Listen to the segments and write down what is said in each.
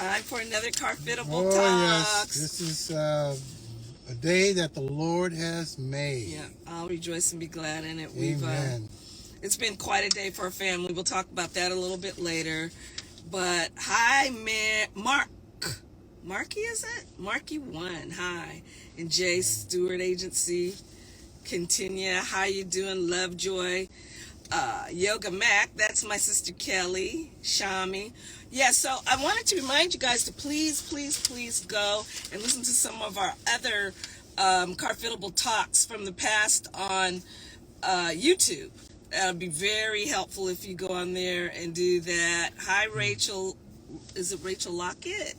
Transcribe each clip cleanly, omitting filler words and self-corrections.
Time for another Carfitable Oh, Talks. yes. This is a day that the Lord has made. Yeah, I'll rejoice and be glad in it. Amen. It's been quite a day for our family. We'll talk about that a little bit later. But hi, Mark. Marky, is it? Marky One. Hi. And Jay Stewart Agency. Continue. How you doing? Lovejoy. Yoga Mack, that's my sister Kelly, Shami. Yeah, so I wanted to remind you guys to please go and listen to some of our other Carfitable Talks from the past on YouTube. That'll be very helpful if you go on there and do that. Hi, Rachel. Is it Rachel Lockett?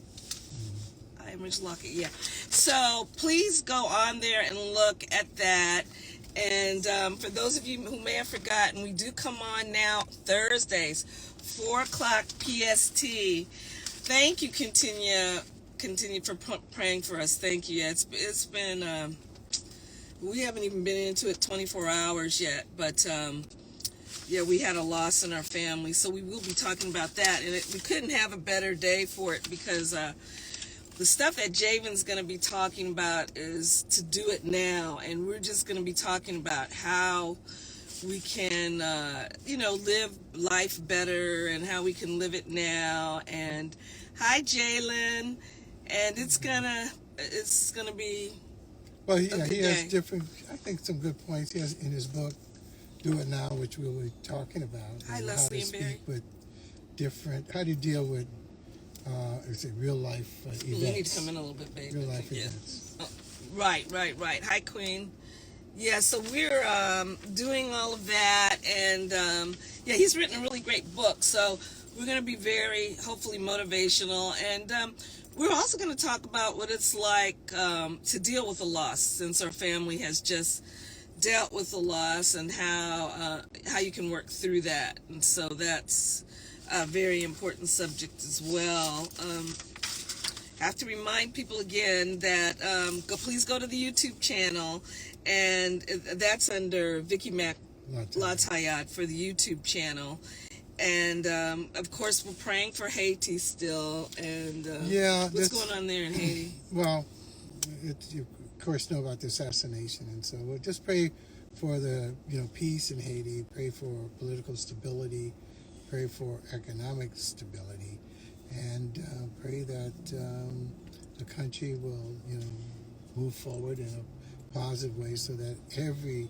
I am Rachel Lockett, yeah. So please go on there and look at that. And for those of you who may have forgotten, we do come on now Thursdays, 4 o'clock PST. Thank you, continue for praying for us. Thank you. It's been, we haven't even been into it 24 hours yet, but yeah, we had a loss in our family, so we will be talking about that. And we couldn't have a better day for it because the stuff that Javen's going to be talking about is to do it now, and we're just going to be talking about how we can, live life better and how we can live it now. And hi, Jalen, and it's gonna be. Well, he has different. I think some good points. He has in his book, "Do It Now," which we'll be talking about. Hi, Leslie and Barry. How to speak with different. How do you deal with? Is it real life events? You need to come in a little bit, baby. Real life events. Oh, right. Hi, Queen. Yeah, so we're doing all of that, and yeah, he's written a really great book. So we're going to be very, hopefully, motivational, and we're also going to talk about what it's like to deal with a loss, since our family has just dealt with the loss, and how you can work through that. And so that's a very important subject as well. I have to remind people again that please go to the YouTube channel, and that's under Vicki Mack Latayat for the YouTube channel. And of course, we're praying for Haiti still. And what's going on there in Haiti? Well, you of course know about the assassination, and so we'll just pray for the peace in Haiti. Pray for political stability. Pray for economic stability, and pray that the country will, move forward in a positive way, so that every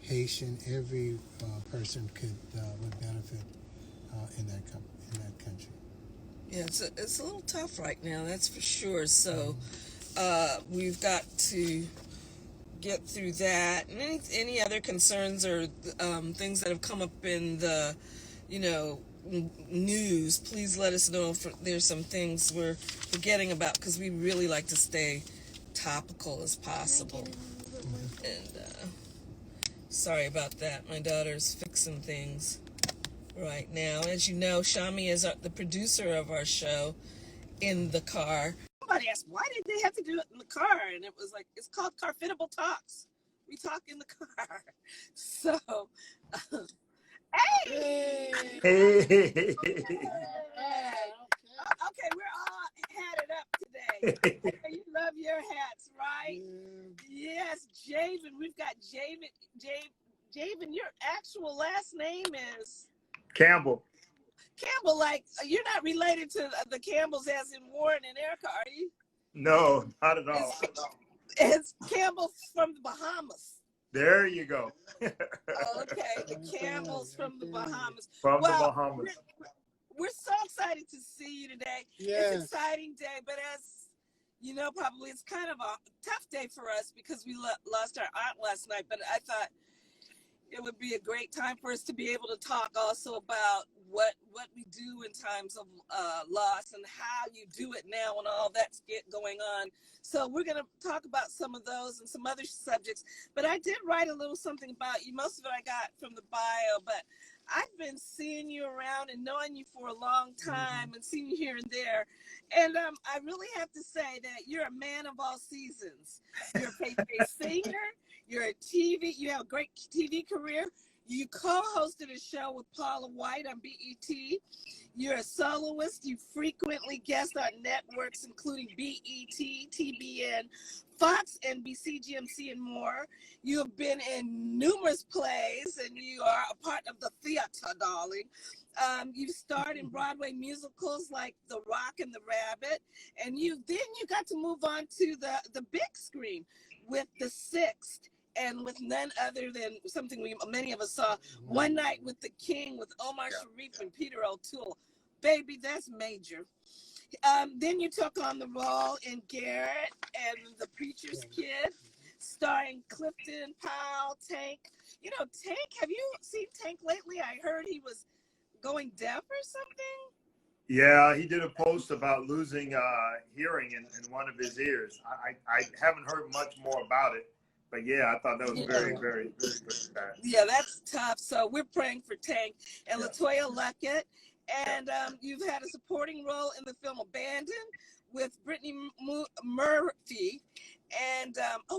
Haitian, every person would benefit in that country. Yeah, it's a little tough right now, that's for sure. So we've got to get through that, and any other concerns or things that have come up in the news, please let us know if there's some things we're forgetting about, because we really like to stay topical as possible. And sorry about that. My daughter's fixing things right now. As you know, Shami is the producer of our show in the car. Somebody asked, why did they have to do it in the car? And it was like, it's called Carfitable Talks. We talk in the car. So... Hey! Okay, we're all hatted up today. You love your hats, right? Yes, Javen. We've got Javen, your actual last name is? Campbell. Campbell, like, you're not related to the Campbells as in Warren and Erica, are you? No, not at all. It's Campbell from the Bahamas. There you go. Okay, the Campbells from the Bahamas. The Bahamas. We're so excited to see you today. Yes. It's an exciting day, but as you know, probably it's kind of a tough day for us because we lost our aunt last night. But I thought it would be a great time for us to be able to talk also about what we do in times of loss, and how you do it now when all that's going on. So we're going to talk about some of those and some other subjects. But I did write a little something about you. Most of it I got from the bio, but I've been seeing you around and knowing you for a long time, and seeing you here and there. And I really have to say that you're a man of all seasons. You're a faith-based singer. You're a TV. You have a great TV career. You co-hosted a show with Paula White on BET. You're a soloist. You frequently guest on networks including BET, TBN, Fox, NBC, GMC, and more. You have been in numerous plays, and you are a part of the theater, darling. You starred in Broadway musicals like The Rock and the Rabbit, and you got to move on to the big screen with The Sixth, and with none other than something many of us saw, One Night with the King with Omar Sharif and Peter O'Toole. Baby, that's major. Then you took on the role in Garrett and The Preacher's Kid, starring Clifton Powell, Tank. You know, Tank, have you seen Tank lately? I heard he was going deaf or something. Yeah, he did a post about losing hearing in one of his ears. I haven't heard much more about it, but yeah, I thought that was very, very, very bad. Yeah, that's tough. So we're praying for Tank and LaToya Luckett. And you've had a supporting role in the film Abandoned with Brittany Murphy. And,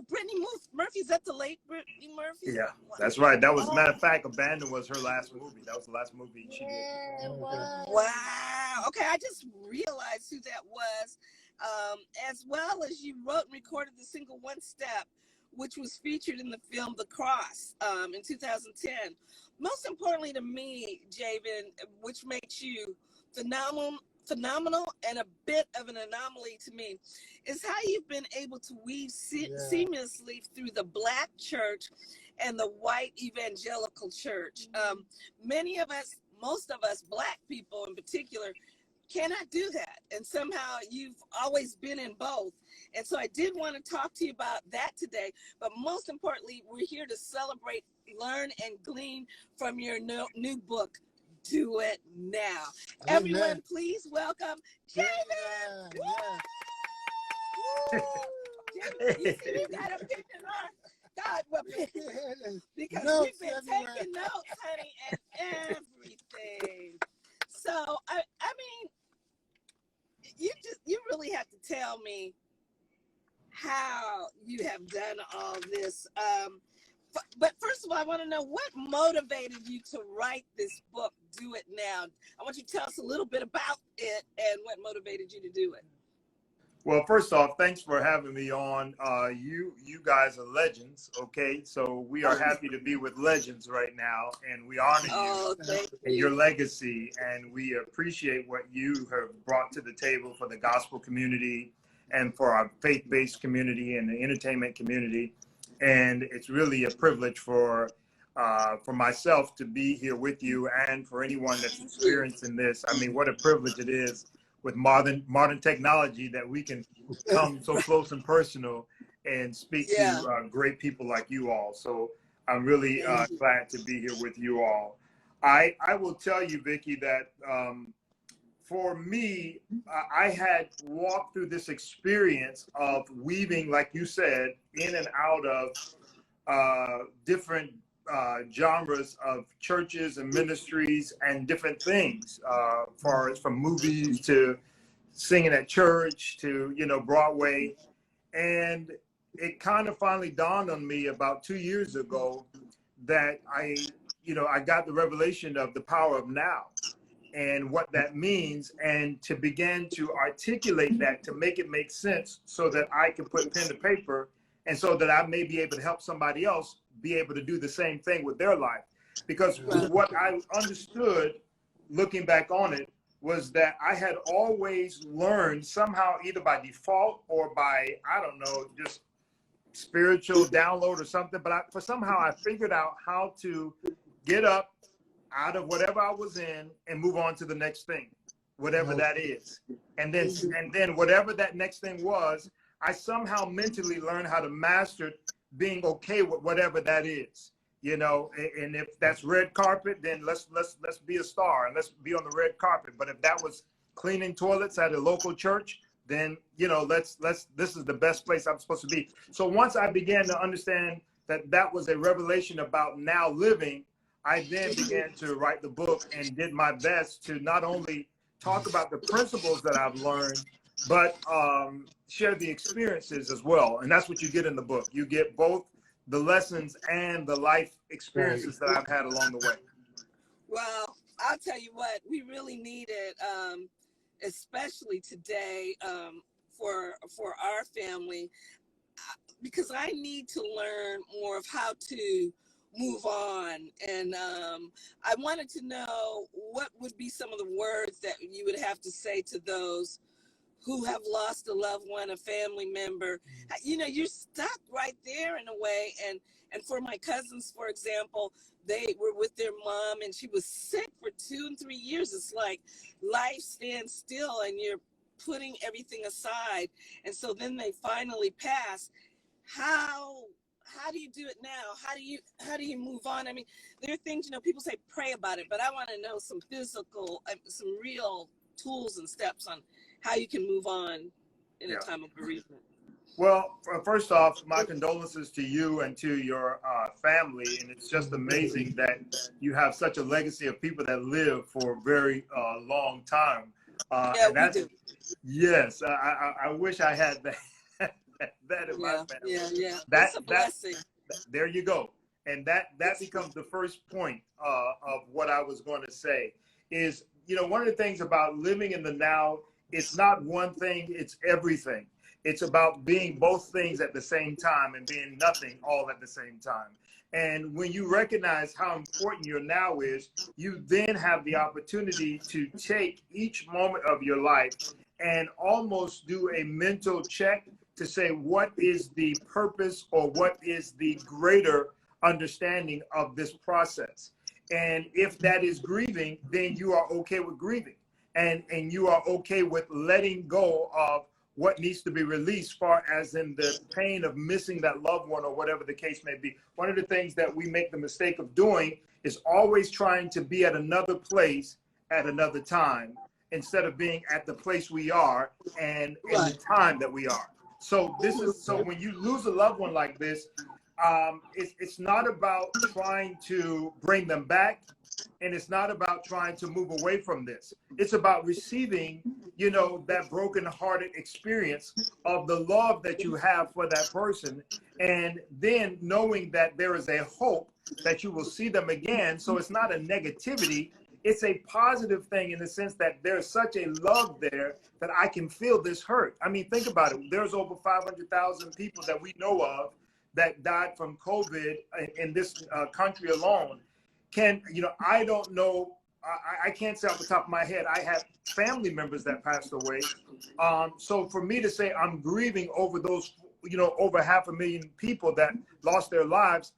Brittany Murphy, is that the late Brittany Murphy? Yeah, that's right. That was, matter of fact, Abandoned was her last movie. That was the last movie she did. Wow. Okay, I just realized who that was. As well as you wrote and recorded the single One Step, which was featured in the film The Cross in 2010. Most importantly to me, Javen, which makes you phenomenal and a bit of an anomaly to me, is how you've been able to weave seamlessly through the Black church and the white evangelical church. Many of us, most of us Black people in particular, cannot do that. And somehow you've always been in both. And so I did want to talk to you about that today. But most importantly, we're here to celebrate, learn, and glean from your new book, Do It Now. Amen. Everyone, please welcome Javen. Javen, you see, you got a picture on. God, what because notes we've been taking notes, honey, and everything. So, I mean, you really have to tell me how you have done all this. But first of all, I want to know what motivated you to write this book, Do It Now. I want you to tell us a little bit about it and what motivated you to do it. Well, first off, thanks for having me on. You guys are legends, okay? So we are happy to be with legends right now, and we honor you and your legacy, and we appreciate what you have brought to the table for the gospel community and for our faith-based community and the entertainment community. And it's really a privilege for myself to be here with you and for anyone that's experiencing this. I mean, what a privilege it is with modern technology that we can come so close and personal and speak to great people like you all. So I'm really glad to be here with you all. I will tell you, Vicki, that for me, I had walked through this experience of weaving, like you said, in and out of different genres of churches and ministries and different things, far as from movies to singing at church to, Broadway. And it kind of finally dawned on me about 2 years ago that I got the revelation of the power of now and what that means, and to begin to articulate that, to make it make sense so that I can put pen to paper and so that I may be able to help somebody else be able to do the same thing with their life. Because what I understood looking back on it was that I had always learned somehow, either by default or by, I don't know, just spiritual download or something, but somehow I figured out how to get up out of whatever I was in and move on to the next thing, whatever that is. And then whatever that next thing was, I somehow mentally learned how to master being okay with whatever that is, and if that's red carpet, then let's be a star and let's be on the red carpet. But if that was cleaning toilets at a local church, then, this is the best place I'm supposed to be. So once I began to understand that was a revelation about now living, I then began to write the book and did my best to not only talk about the principles that I've learned, but share the experiences as well. And that's what you get in the book. You get both the lessons and the life experiences that I've had along the way. Well, I'll tell you what, we really need it, especially today, for our family, because I need to learn more of how to move on. And I wanted to know what would be some of the words that you would have to say to those who have lost a loved one, a family member. You know, you're stuck right there in a way. And for my cousins, for example, they were with their mom and she was sick for 2 and 3 years. It's like life stands still and you're putting everything aside. And so then they finally pass. How do you do it now? How do you move on? I mean, there are things, you know, people say pray about it, but I want to know some physical, some real tools and steps on how you can move on in a time of bereavement. Well, first off, my condolences to you and to your family. And it's just amazing that you have such a legacy of people that live for a very long time. Yeah, we do. Yes, I wish I had that, that in my family. Yeah. That's a blessing. There you go. And that becomes the first point of what I was going to say is, you know, one of the things about living in the now, it's not one thing, it's everything. It's about being both things at the same time and being nothing all at the same time. And when you recognize how important your now is, you then have the opportunity to take each moment of your life and almost do a mental check to say, what is the purpose or what is the greater understanding of this process? And if that is grieving, then you are okay with grieving. And you are okay with letting go of what needs to be released, far as in the pain of missing that loved one or whatever the case may be. One of the things that we make the mistake of doing is always trying to be at another place at another time, instead of being at the place we are and in the time that we are. So when you lose a loved one like this, it's not about trying to bring them back, and it's not about trying to move away from this. It's about receiving, you know, that broken-hearted experience of the love that you have for that person, and then knowing that there is a hope that you will see them again. So it's not a negativity. It's a positive thing in the sense that there's such a love there that I can feel this hurt. I mean, think about it. There's over 500,000 people that we know of that died from COVID in this country alone. I don't know. I can't say off the top of my head. I have family members that passed away. So for me to say I'm grieving over those, you know, over 500,000 people that lost their lives,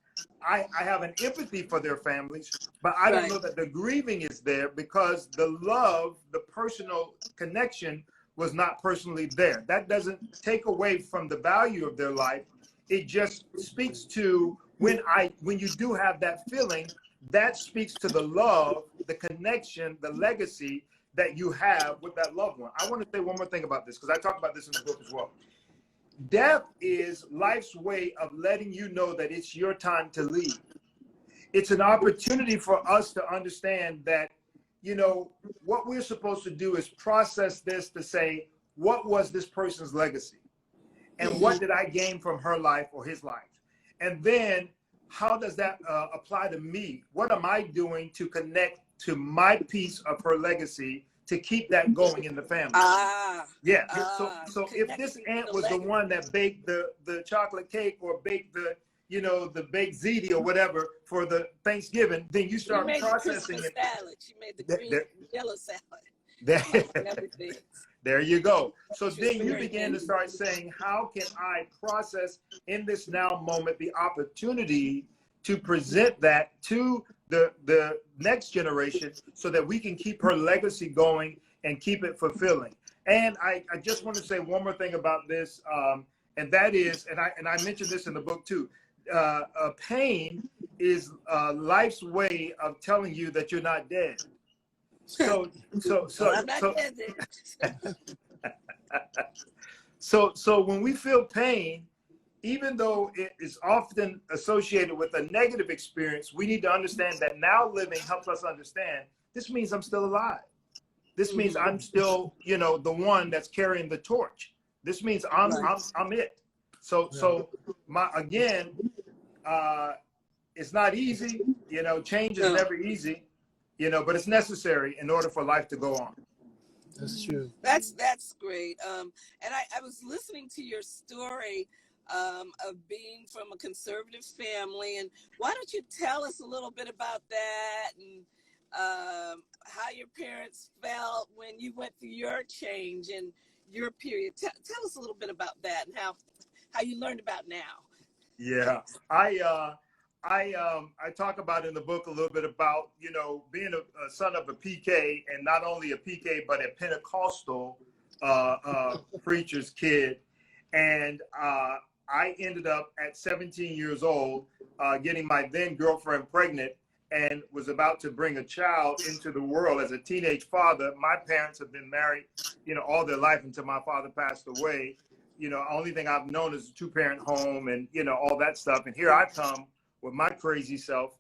I have an empathy for their families, but I don't know that the grieving is there because the love, the personal connection was not personally there. That doesn't take away from the value of their life. It just speaks to when you do have that feeling, that speaks to the love, the connection, the legacy that you have with that loved one. I want to say one more thing about this, because I talk about this in the book as well. Death is life's way of letting you know that it's your time to leave. It's an opportunity for us to understand that, you know, what we're supposed to do is process this to say, what was this person's legacy? And what did I gain from her life or his life? And then how does that apply to me? What am I doing to connect to my piece of her legacy to keep that going in the family? So if this aunt was the one that baked the chocolate cake or baked the baked ziti or whatever for the Thanksgiving, then you start processing it. Salad. She made the green yellow salad. There you go. So then you begin to start saying, how can I process in this now moment the opportunity to present that to the next generation so that we can keep her legacy going and keep it fulfilling. And I just want to say one more thing about this, and that is, and I mentioned this in the book too, pain is life's way of telling you that you're not dead. So when we feel pain, even though it is often associated with a negative experience, we need to understand that now living helps us understand this means I'm still alive. This means I'm still, the one that's carrying the torch. This means I'm it. So it's not easy. You know, change is never easy. You know, but it's necessary in order for life to go on. That's true. That's great. And I was listening to your story of being from a conservative family, and why don't you tell us a little bit about that and how your parents felt when you went through your change and your period. Tell us a little bit about that and how you learned about now. Yeah, I talk about in the book a little bit about, you know, being a son of a PK, and not only a PK but a Pentecostal preacher's kid, and I ended up at 17 years old getting my then girlfriend pregnant, and was about to bring a child into the world as a teenage father. My parents have been married, you know, all their life until my father passed away. You know, only thing I've known is a two-parent home and, you know, all that stuff. And here I come with my crazy self,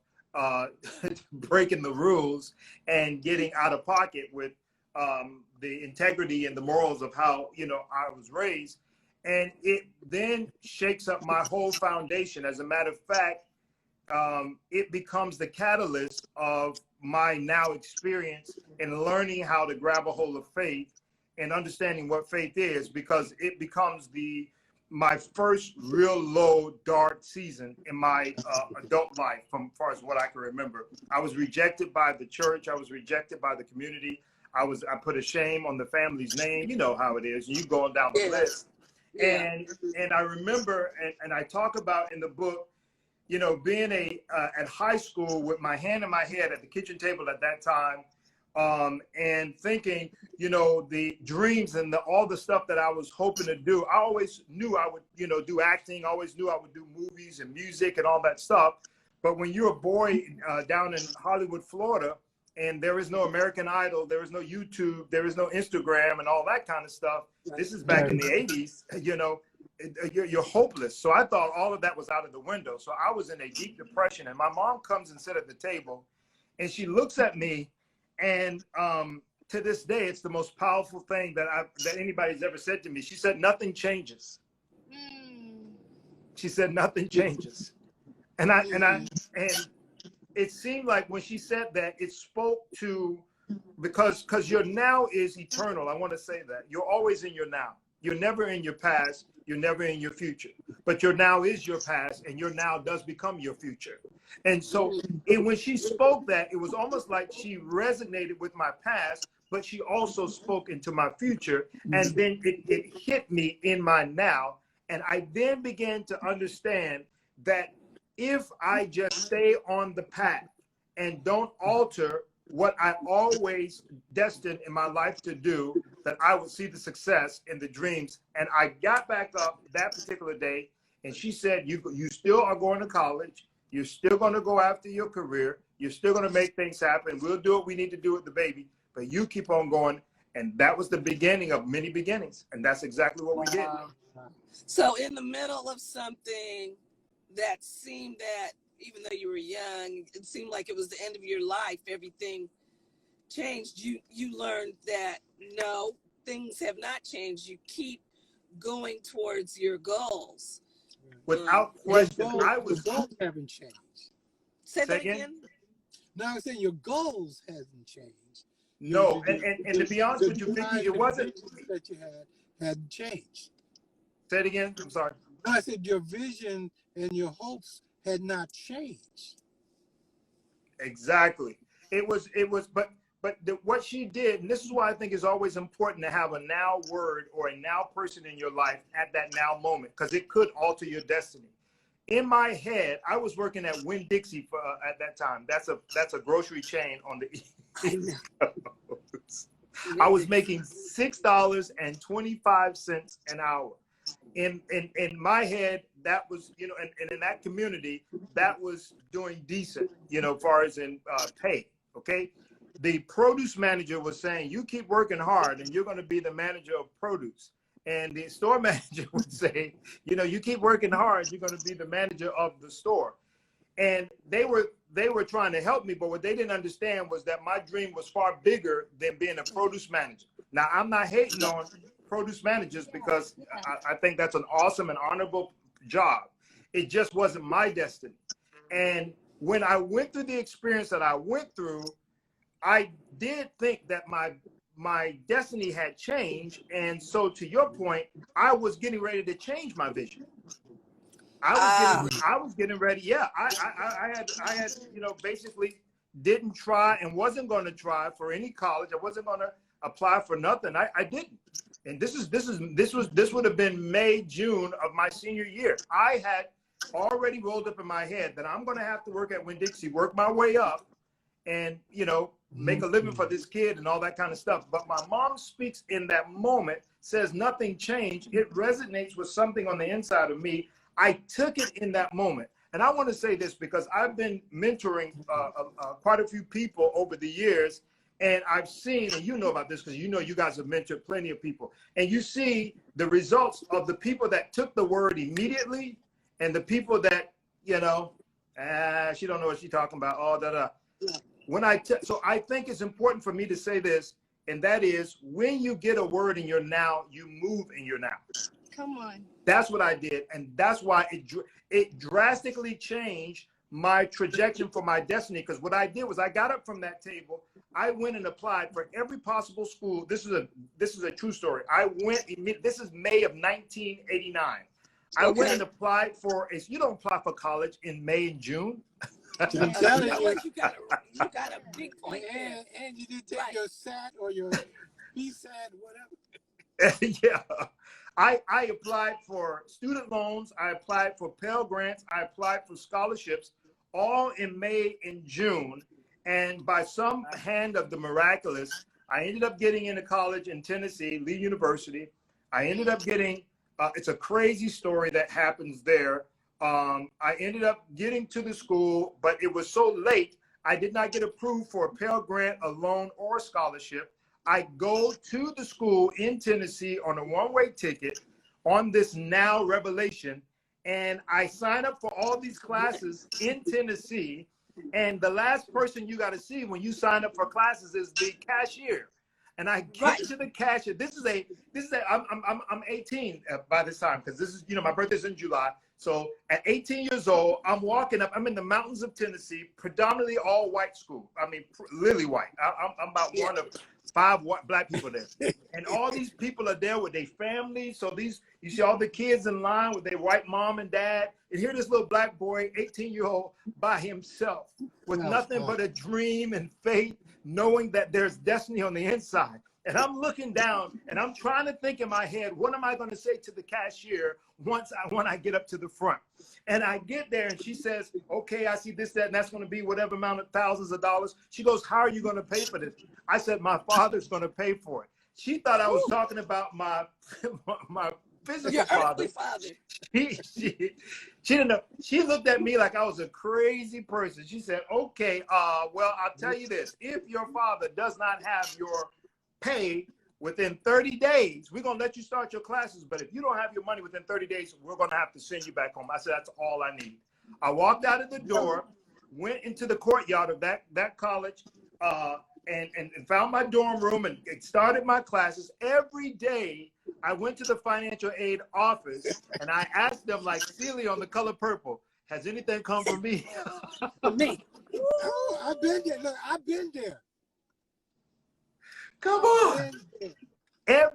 breaking the rules and getting out of pocket with the integrity and the morals of how, you know, I was raised. And it then shakes up my whole foundation. As a matter of fact, it becomes the catalyst of my now experience in learning how to grab a hold of faith and understanding what faith is, because it becomes my first real low, dark season in my adult life, from far as what I can remember. I was rejected by the church. I was rejected by the community. I put a shame on the family's name. You know how it is. You going down the list. Yeah. And I remember, and I talk about in the book, you know, being at high school with my hand in my head at the kitchen table at that time, and thinking, you know, the dreams and all the stuff that I was hoping to do. I always knew I would, you know, do acting. I always knew I would do movies and music and all that stuff. But when you're a boy down in Hollywood, Florida, and there is no American Idol, there is no YouTube, there is no Instagram and all that kind of stuff. This is back in the 80s, you know, you're hopeless. So I thought all of that was out of the window. So I was in a deep depression, and my mom comes and sits at the table, and she looks at me, and to this day, it's the most powerful thing that anybody's ever said to me. She said, "Nothing changes." She said, "Nothing changes," and it seemed like when she said that, it spoke to, because your now is eternal. I want to say that you're always in your now. You're never in your past. You're never in your future. But your now is your past, and your now does become your future. And so when she spoke that, it was almost like she resonated with my past, but she also spoke into my future. And then it hit me in my now. And I then began to understand that if I just stay on the path and don't alter what I always destined in my life to do, that I would see the success in the dreams. And I got back up that particular day, and she said, you still are going to college. You're still going to go after your career. You're still going to make things happen. We'll do what we need to do with the baby, but you keep on going. And that was the beginning of many beginnings. And that's exactly what we did. So in the middle of something that seemed that, even though you were young, it seemed like it was the end of your life, everything changed. You learned that no, things have not changed. You keep going towards your goals. Without question, your goals haven't changed. Say that again? No, I was saying your goals hasn't changed. No, and to be honest with you, Vicki, it wasn't that you hadn't changed. Say it again. I'm sorry. No, I said your vision and your hopes had not changed. Exactly. It was, but what she did, and this is why I think it's always important to have a now word or a now person in your life at that now moment, because it could alter your destiny. In my head, I was working at Winn-Dixie at that time. That's a grocery chain on the East Coast. I was making $6.25 an hour. In my head, that was, you know, and in that community, that was doing decent, you know, as far as in pay. Okay. The produce manager was saying, you keep working hard and you're going to be the manager of produce. And the store manager would say, you know, you keep working hard, you're going to be the manager of the store. And they were trying to help me, but what they didn't understand was that my dream was far bigger than being a produce manager. Now, I'm not hating on produce managers, because I think that's an awesome and honorable job. It just wasn't my destiny. And when I went through the experience that I went through, I did think that my destiny had changed. And so to your point, I was getting ready to change my vision. I was getting ready. Yeah, I had, you know, basically didn't try and wasn't going to try for any college. I wasn't going to apply for nothing. I didn't. And this would have been May, June of my senior year. I had already rolled up in my head that I'm going to have to work at Winn-Dixie, work my way up, and, you know, make a living for this kid and all that kind of stuff. But my mom speaks in that moment, says nothing changed. It resonates with something on the inside of me. I took it in that moment. And I want to say this because I've been mentoring quite a few people over the years. And I've seen, and you know about this because you know you guys have mentored plenty of people. And you see the results of the people that took the word immediately and the people that, you know, she don't know what she's talking about. Oh, da da. So I think it's important for me to say this, and that is when you get a word in your now, you move in your now. Come on. That's what I did. And that's why it drastically changed my trajectory for my destiny. Because what I did was I got up from that table. I went and applied for every possible school. This is a true story. This is May of 1989. I went and applied for, you don't apply for college in May and June. I'm telling you. You got a big point there. And you didn't take your SAT or your BSAT, whatever. Yeah. I applied for student loans. I applied for Pell Grants. I applied for scholarships, all in May and June. And by some hand of the miraculous, I ended up getting into college in Tennessee, Lee University. I ended up getting, it's a crazy story that happens there. I ended up getting to the school, but it was so late, I did not get approved for a Pell Grant, a loan, or a scholarship. I go to the school in Tennessee on a one-way ticket on this now revelation, and I sign up for all these classes in Tennessee, and the last person you got to see when you sign up for classes is the cashier. And I get to the cashier. I'm 18 by this time, because this is, you know, my birthday's in July. So at 18 years old, I'm walking up. I'm in the mountains of Tennessee, predominantly all white school. I mean, lily white. I'm about one of 5 black people there. And all these people are there with their families. So you see all the kids in line with their white mom and dad. And here this little black boy, 18-year-old, by himself with nothing but a dream and faith, knowing that there's destiny on the inside. And I'm looking down and I'm trying to think in my head, what am I going to say to the cashier when I get up to the front? And I get there and she says, okay, I see this, that, and that's going to be whatever amount of thousands of dollars. She goes, how are you going to pay for this? I said, my father's going to pay for it. She thought I was talking about my physical father. She didn't know. She looked at me like I was a crazy person. She said, okay, well, I'll tell you this. If your father does not have your pay within 30 days, we're going to let you start your classes. But if you don't have your money within 30 days, we're going to have to send you back home. I said, that's all I need. I walked out of the door, went into the courtyard of that college, and found my dorm room and started my classes. Every day, I went to the financial aid office and I asked them, like Celia on The Color Purple, has anything come for me? For me. Oh, I've been there. Look, I've been there. Come on. I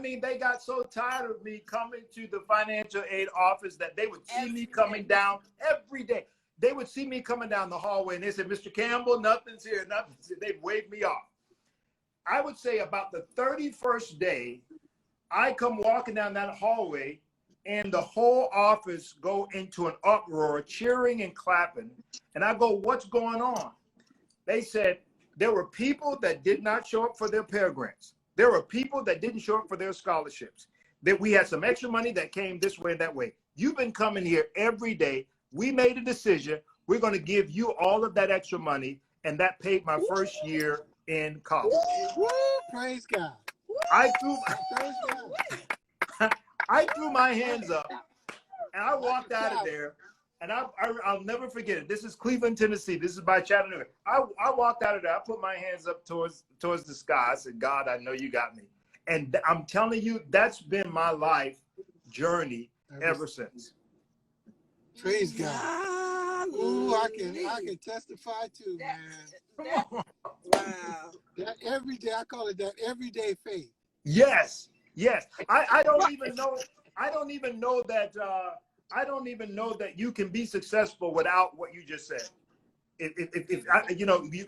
mean, they got so tired of me coming to the financial aid office that they would see me coming down every day. They would see me coming down the hallway and they said, Mr. Campbell, nothing's here, nothing's here. They'd wave me off. I would say about the 31st day, I come walking down that hallway and the whole office go into an uproar, cheering and clapping. And I go, what's going on? They said, there were people that did not show up for their Pell Grants. There were people that didn't show up for their scholarships. That we had some extra money that came this way and that way. You've been coming here every day. We made a decision. We're going to give you all of that extra money. And that paid my first year in college. Woo, praise God. I threw my hands up and I walked out of there. And I'll never forget it. This is Cleveland, Tennessee. This is by Chattanooga. I walked out of there. I put my hands up towards the sky. I said, God, I know you got me. And I'm telling you, that's been my life journey ever since. Praise God. Ooh, I can testify too, man. Wow. That everyday, I call it that everyday faith. Yes, yes. I don't even know. I don't even know that. I don't even know that you can be successful without what you just said.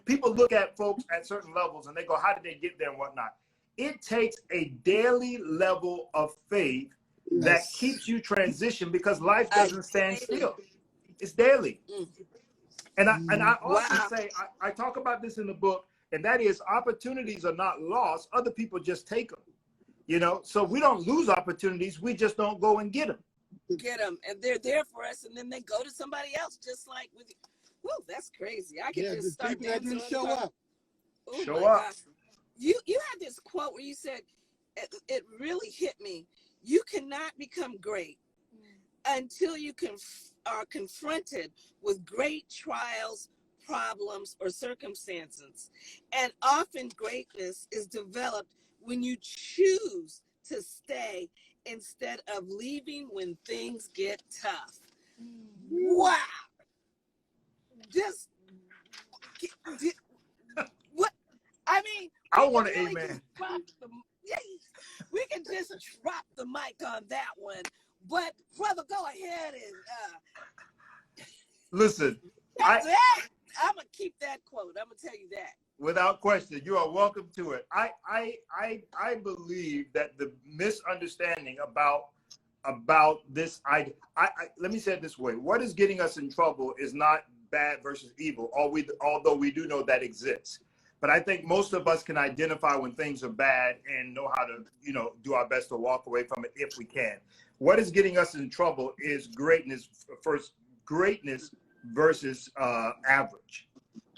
People look at folks at certain levels and they go, "How did they get there and whatnot?" It takes a daily level of faith that keeps you transition because life doesn't stand still. It's daily. And I often say, I talk about this in the book, and that is opportunities are not lost. Other people just take them, so we don't lose opportunities. We just don't go and get them. And they're there for us. And then they go to somebody else, just like with you. Whoa, that's crazy. I could just start people that didn't show up. Oh show my up. gosh. You had this quote where you said, it really hit me. You cannot become great until you are confronted with great trials, problems, or circumstances. And often greatness is developed when you choose to stay instead of leaving when things get tough. Wow. Just what I mean, I want to really amen. We can just drop the mic on that one. But brother, go ahead and listen. I'm gonna keep that quote. I'm gonna tell you that. Without question, you are welcome to it. I believe that the misunderstanding about this, let me say it this way: what is getting us in trouble is not bad versus evil. Although we do know that exists, but I think most of us can identify when things are bad and know how to, do our best to walk away from it if we can. What is getting us in trouble is greatness versus average.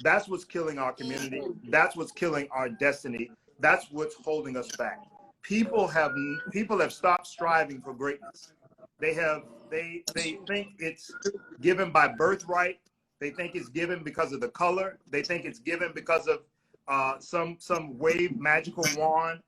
That's what's killing our community. That's what's killing our destiny. That's what's holding us back. People have stopped striving for greatness. They think it's given by birthright. They think it's given because of the color. They think it's given because of some wave magical wand,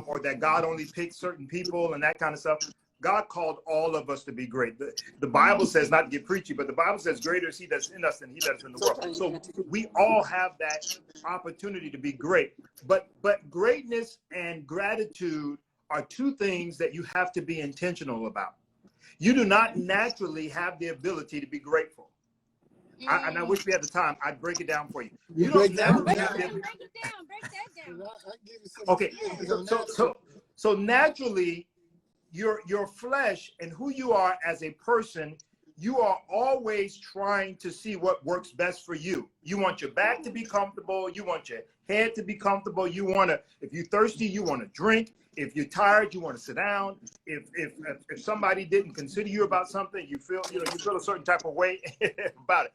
or that God only picks certain people and that kind of stuff. God called all of us to be great. The Bible says, not to get preachy, but the Bible says greater is he that's in us than he that's in the world. So we all have that opportunity to be great. But greatness and gratitude are two things that you have to be intentional about. You do not naturally have the ability to be grateful. And I wish we had the time. I'd break it down for you. You don't naturally have the ability. Break that down. Okay, so naturally, your flesh and who you are as a person, you are always trying to see what works best for you. You want your back to be comfortable. You want your head to be comfortable. You want to, if you're thirsty, you want to drink. If you're tired, you want to sit down. If somebody didn't consider you about something, you feel a certain type of way about it.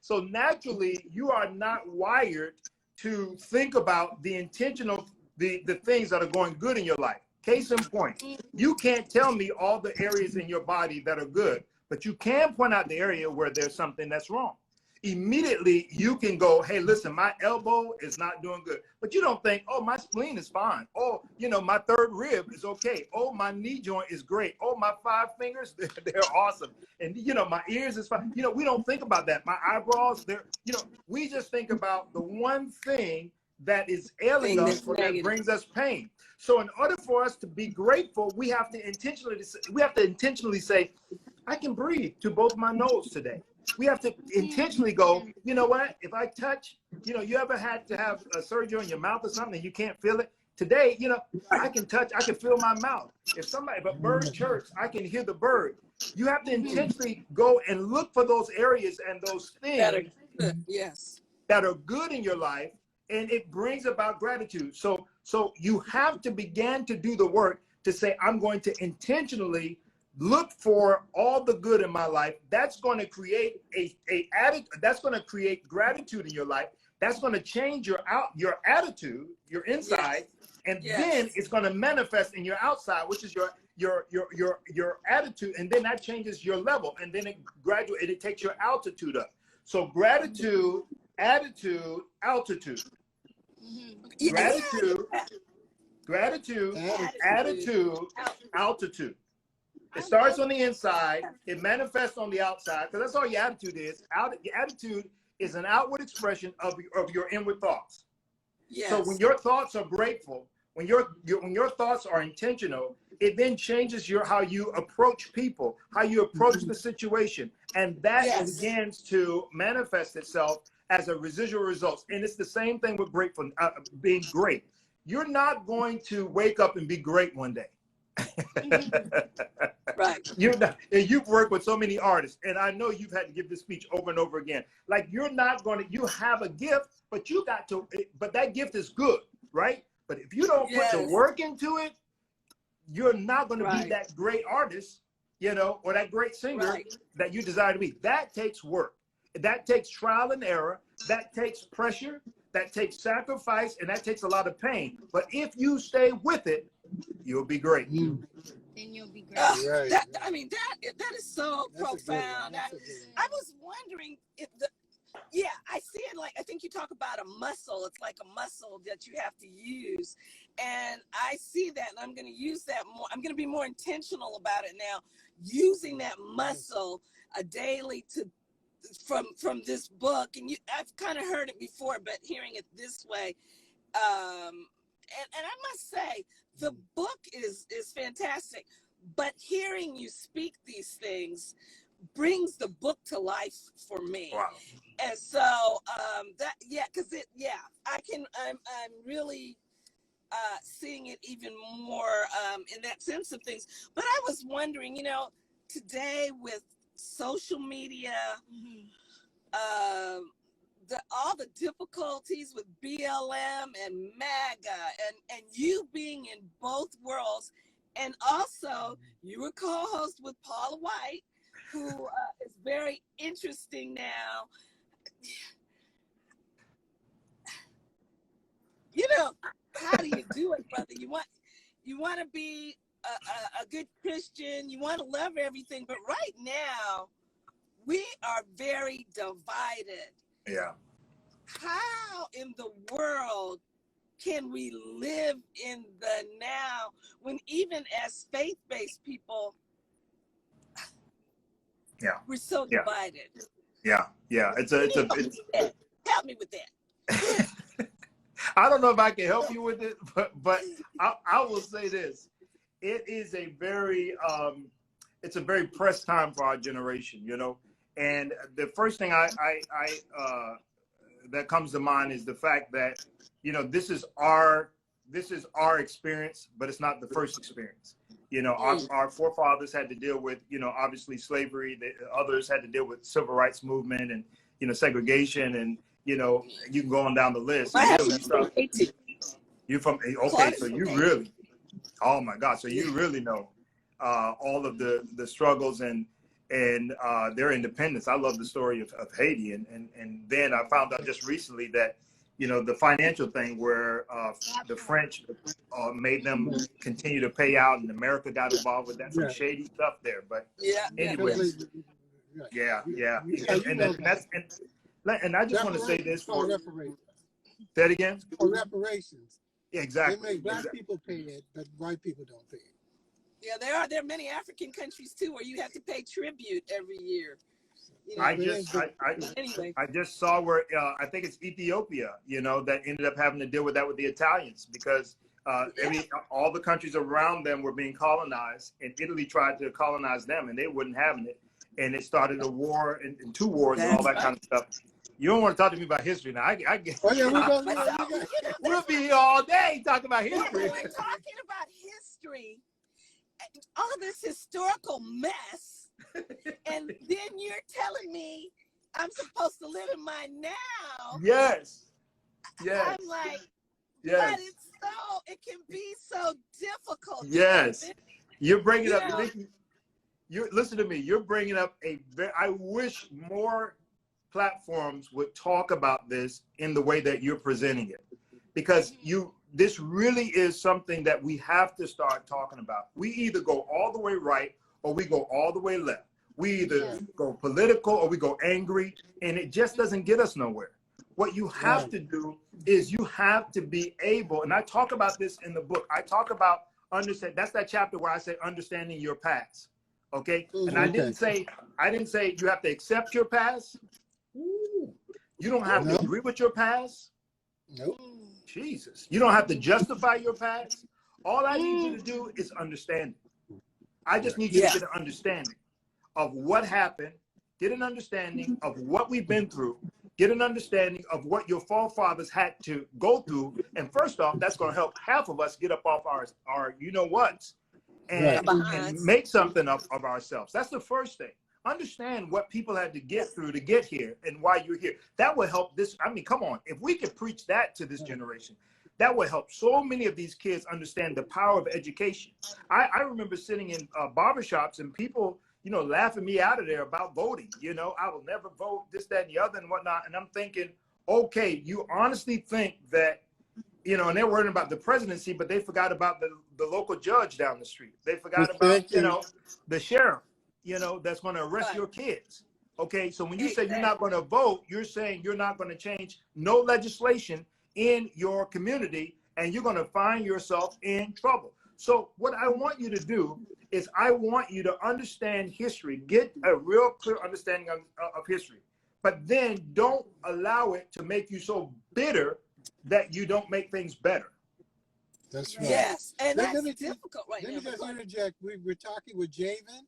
So naturally, you are not wired to think about the intentional the things that are going good in your life. Case in point, you can't tell me all the areas in your body that are good, but you can point out the area where there's something that's wrong. Immediately, you can go, hey, listen, my elbow is not doing good. But you don't think, oh, my spleen is fine. Oh, my third rib is okay. Oh, my knee joint is great. Oh, my 5 fingers, they're awesome. And, my ears is fine. We don't think about that. My eyebrows, we just think about the one thing that is ailing us or that brings us pain. So in order for us to be grateful, we have to intentionally say, I can breathe to both my nose today. We have to intentionally go, you know what? If I touch, you ever had to have a surgery on your mouth or something and you can't feel it? Today, I can touch, I can feel my mouth. If a bird chirps, I can hear the bird. You have to intentionally go and look for those areas and those things that are good in your life. And it brings about gratitude. So you have to begin to do the work to say, I'm going to intentionally look for all the good in my life. That's going to create a attitude. That's going to create gratitude in your life. That's going to change your attitude, your inside, and then it's going to manifest in your outside, which is your attitude, and then that changes your level, and then it takes your altitude up. So gratitude, attitude, altitude. Gratitude, attitude, altitude. It starts on the inside. It manifests on the outside, because that's all your attitude is. Your attitude is an outward expression of your inward thoughts. Yes. So when your thoughts are grateful, when your thoughts are intentional, it then changes how you approach people, how you approach the situation, and that begins to manifest itself as a residual result. And it's the same thing with being great. You're not going to wake up and be great one day. Right. You've worked with so many artists, and I know you've had to give this speech over and over again. Like, you have a gift, but that gift is good, right? But if you don't put the work into it, you're not going to be that great artist, or that great singer that you desire to be. That takes work. That takes trial and error. That takes pressure. That takes sacrifice, and that takes a lot of pain. But if you stay with it, you'll be great. Then you'll be great. That is so profound. I was wondering if I see it like, I think you talk about a muscle. It's like a muscle that you have to use. And I see that, and I'm going to use that more. I'm going to be more intentional about it now, using that muscle daily from this book. And I've kind of heard it before, but hearing it this way. And I must say, the book is fantastic, but hearing you speak these things brings the book to life for me. Wow. And so I'm really seeing it even more in that sense of things. But I was wondering, today with social media, all the difficulties with BLM and MAGA, and you being in both worlds, and also you were co-host with Paula White, who is very interesting now. How do you do it, brother? You want to be a good Christian. You want to love everything, but right now we are very divided. Yeah. How in the world can we live in the now when even as faith-based people, we're so divided? Yeah. Help me with that. I don't know if I can help you with it, but I will say this: it is a very pressed time for our generation, And the first thing that comes to mind is the fact that this is our experience, but it's not the first experience. Our forefathers had to deal with obviously slavery. Others had to deal with civil rights movement and segregation, and you can go on down the list. You're from Claude, so you really, oh my God, so you really know all of the struggles and their independence. I love the story of Haiti, and then I found out just recently that the financial thing where the French made them continue to pay out, and America got involved with that, some shady stuff there. But anyway, and I just want to say this for reparations. Say it again. For reparations. Yeah, exactly. They make black people pay it, but white people don't pay it. Yeah, there are many African countries too where you have to pay tribute every year. I just saw where I think it's Ethiopia, that ended up having to deal with that with the Italians, because all the countries around them were being colonized, and Italy tried to colonize them, and they wouldn't having it, and it started a war and two wars and all that kind of stuff. You don't want to talk to me about history now. I get. Oh, yeah, we'll be here all day talking about history. We're talking about history, all this historical mess, and then you're telling me I'm supposed to live in my now. Yes. I'm like, but it can be so difficult. Yes. You're bringing up, Vicki, listen to me. You're bringing up I wish more platforms would talk about this in the way that you're presenting it, because this really is something that we have to start talking about. We either go all the way right or we go all the way left. We either go political or we go angry, and it just doesn't get us nowhere. What you have to do is you have to be able, and I talk about this in the book. I talk about understand. That's that chapter where I say understanding your past. Okay. And Mm-hmm. I didn't say you have to accept your past. Ooh. You don't have to agree with your past. Nope. Jesus. You don't have to justify your past. All I need you to do is understand it. I just need you to get an understanding of what happened, get an understanding of what we've been through, get an understanding of what your forefathers had to go through. And first off, that's going to help half of us get up off our you know what's and make something of ourselves. That's the first thing. Understand what people had to get through to get here and why you're here. That will help this. I mean, come on. If we could preach that to this generation, that would help so many of these kids understand the power of education. I remember sitting in barbershops and people, you know, laughing me out of there about voting. You know, I will never vote, this, that, and the other and whatnot. And I'm thinking, okay, you honestly think that, you know, and they're worrying about the presidency, but they forgot about the local judge down the street. They forgot about, you know, the sheriff, you know, that's going to arrest your kids. Okay, so when you say you're not going to vote, you're saying you're not going to change no legislation in your community, and you're going to find yourself in trouble. So what I want you to do is I want you to understand history, get a real clear understanding of history, but then don't allow it to make you so bitter that you don't make things better. That's right. Yes, and that's difficult right now. Let me just interject. We're talking with Javen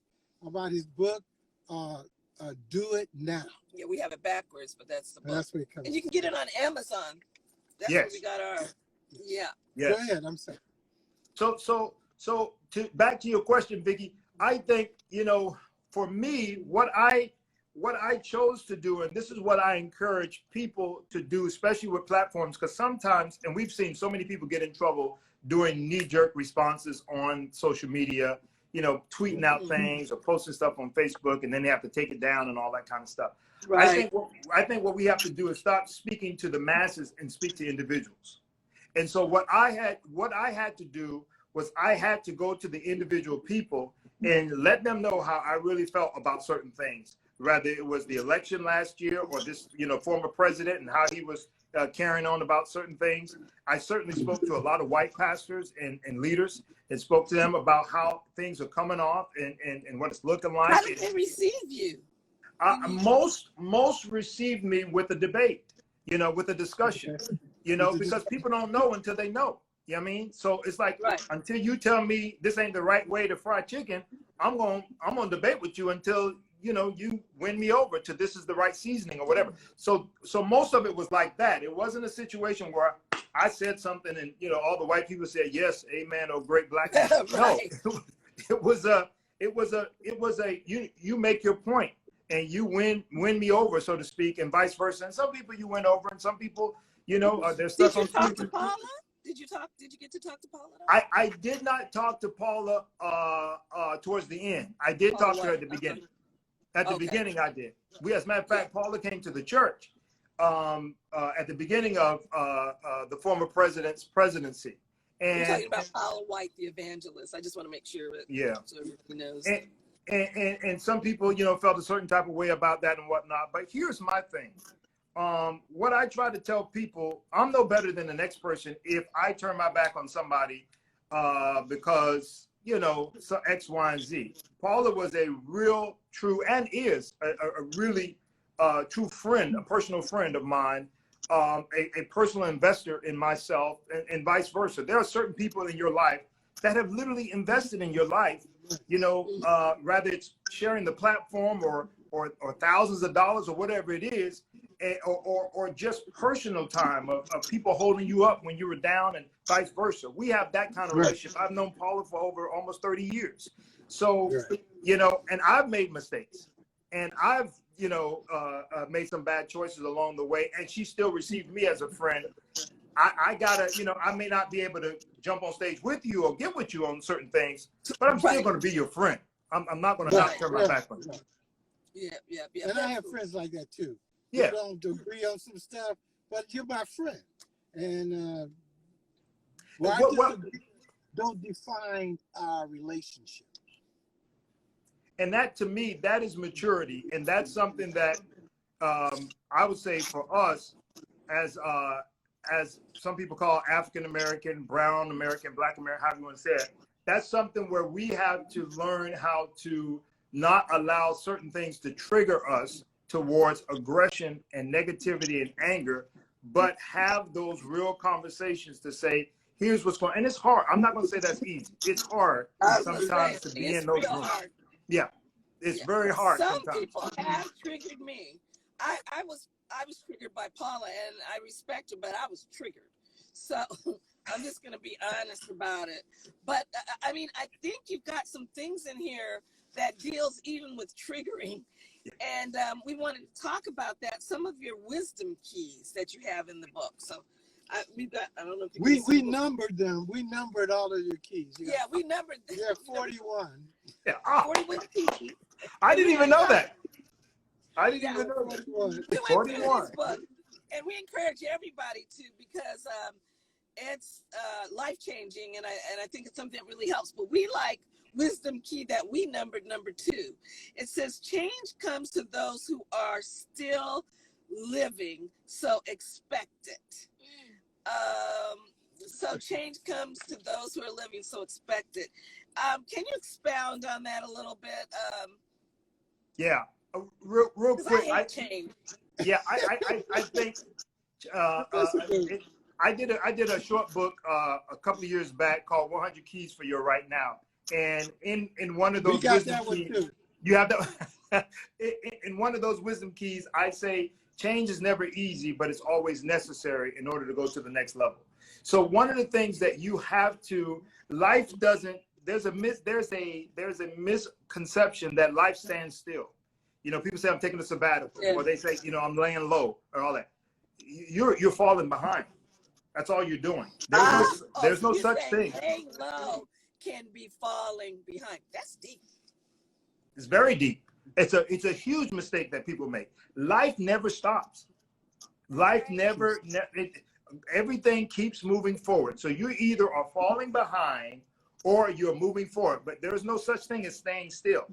about his book, Do It Now. Yeah, we have it backwards, but that's the book. That's where it comes. And you can get it on Amazon. That's where we got our. Yeah. Yes. Go ahead. I'm sorry. So back to your question, Vicki. I think, you know, for me, what I chose to do, and this is what I encourage people to do, especially with platforms, because sometimes, and we've seen so many people get in trouble doing knee-jerk responses on social media, you know, tweeting out things or posting stuff on Facebook, and then they have to take it down and all that kind of stuff. Right. I think what we have to do is stop speaking to the masses and speak to individuals. And so what I had to do was I had to go to the individual people and let them know how I really felt about certain things, whether it was the election last year or this, you know, former president and how he was carrying on about certain things. I certainly spoke to a lot of white pastors and leaders and spoke to them about how things are coming off and what it's looking like. How did they receive you? Most received me with a debate, you know, with a discussion, you know, because people don't know until they know. You know what I mean? So it's like, until you tell me this ain't the right way to fry chicken, I'm gonna debate with you until, you know, you win me over to this is the right seasoning or whatever. So most of it was like that. It wasn't a situation where I said something and, you know, all the white people said, yes, amen, oh great black man. No, it was a you make your point and you win me over, so to speak, and vice versa. And some people you win over, and some people, you know, they're stuck on. Did you talk to Paula? Did you get to talk to Paula? I did not talk to Paula towards the end. I did talk to her at the beginning. At the beginning, I did. As a matter of fact, Paula came to the church at the beginning of the former president's presidency. And you're talking about Paula White, the evangelist. I just want to make sure that so everybody knows. And some people, you know, felt a certain type of way about that and whatnot. But here's my thing. What I try to tell people, I'm no better than the next person if I turn my back on somebody because, you know, so X, Y, and Z. Paula was a real, true, and is a really true friend, a personal friend of mine, a personal investor in myself, and vice versa. There are certain people in your life that have literally invested in your life, you know, rather it's sharing the platform or thousands of dollars or whatever it is, or just personal time of people holding you up when you were down and vice versa. We have that kind of relationship. I've known Paula for over almost 30 years. So, you know, and I've made mistakes and I've, you know, made some bad choices along the way, and she still received me as a friend. I gotta, you know, I may not be able to jump on stage with you or get with you on certain things, but I'm still going to be your friend. I'm not going to not turn my back on you. Yeah. And I have friends like that too. Yeah. We don't agree on some stuff, but you're my friend. And don't define our relationship. And that, to me, that is maturity, and that's something that I would say for us, as some people call African American, Brown American, Black American, however you want to say it. That's something where we have to learn how to not allow certain things to trigger us towards aggression and negativity and anger, but have those real conversations to say, here's what's going on. And it's hard. I'm not going to say that's easy. It's hard sometimes to be in those rooms. Hard. Yeah, it's very hard Some sometimes. people have triggered me. I was triggered by Paula, and I respect her, but I was triggered. So I'm just going to be honest about it. But I mean, I think you've got some things in here that deals even with triggering. And we wanted to talk about that, some of your wisdom keys that you have in the book. So we've got, I don't know if we numbered them. We numbered all of your keys. Yeah, we numbered them. Yeah, 41. Yeah. 41 keys. I didn't even know that. I didn't even know that. 41. We went through this book, and we encourage everybody to, because it's life-changing, and I think it's something that really helps. But we like wisdom key that we numbered number 2. It says, change comes to those who are still living, so expect it. So change comes to those who are living, so expect it. Can you expound on that a little bit? Yeah, real quick. I change. Yeah, I think I did a short book a couple of years back called 100 Keys for Your Right Now, and in one of those we got wisdom that one keys, too. you have that. In one of those wisdom keys, I say change is never easy, but it's always necessary in order to go to the next level. So one of the things that you have to, life doesn't. There's a misconception that life stands still. You know, people say I'm taking a sabbatical, or they say, you know, I'm laying low, or all that. You're falling behind. That's all you're doing. There's no such thing. Laying low can be falling behind. That's deep. It's very deep. It's a huge mistake that people make. Life never stops. Life never everything keeps moving forward. So you either are falling behind or you're moving forward, but there is no such thing as staying still.